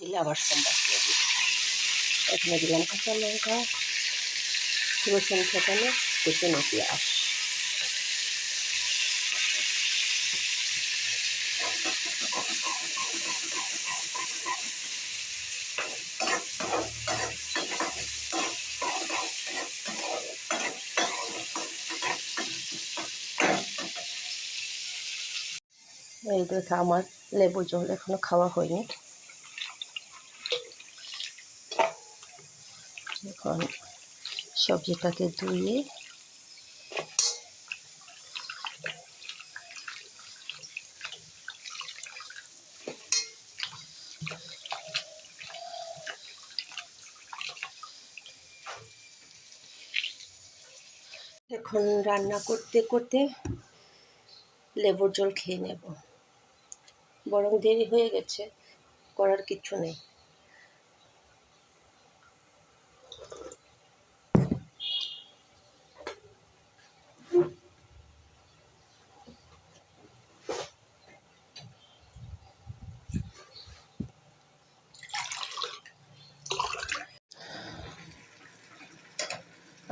দিলে আবার সম্বাদ দিয়ে দিব। এখানে দিলাম কাঁচা লঙ্কা, রসুন ফোটানো, কুচনো পেঁয়াজ। এই দেখে আমার লেবু জল এখনো খাওয়া হয়নি। এখন সবজিটাকে ধুয়ে এখন রান্না করতে করতে লেবুর জল খেয়ে নেব। বরং দেরি হয়ে গেছে, করার কিচ্ছু নেই।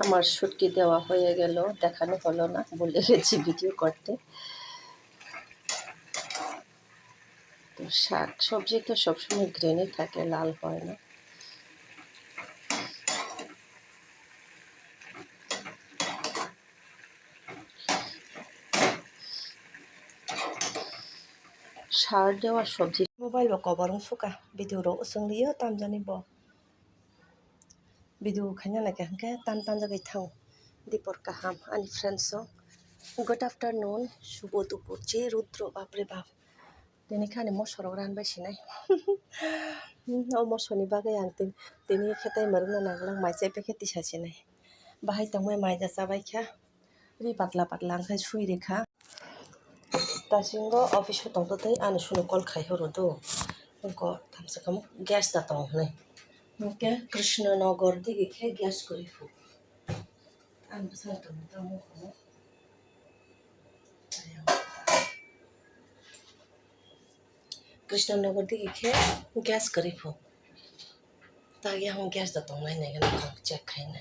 আমার শুটকি দেওয়া হয়ে গেল, দেখানো হলো না, ভুলে গেছি ভিডিও করতে। তো শাক সবজি তো সবসময় গ্রিনই থাকে, লাল হয় না। সার দেওয়া সবজি মোবাইল বা কবরং ফুকা video ro usung liyo tam jani bo video khanya na ke tan tan jagai thang dipor kaham ani friends so good afternoon শুভ দুপুর যে রুদ্র বাপরে বাপ তিনি খানে মশরক রানবাই সিনাই ও মশনি বাগै आं তিনি খেতাই মারনা নাগলাং মাইসে পেখেতি সাসিনাই বাহাই তাंबाय माइ जासाबाय ख्या रि पातला पातला आंखाय सुइ रेखा दासिमबो अफिसाव थांदोंथाय आं सुनो कल खायहरदो नोंखौ थामसाखौ ग्यास दातां नै नोंखे कृष्णनगर दिखे ग्यास करिफु आं सानदों तामुखौ कृष्णनगर दिखे ग्यास करिफु ताकि हम ग्यास दातां नाय नाय चेक खायना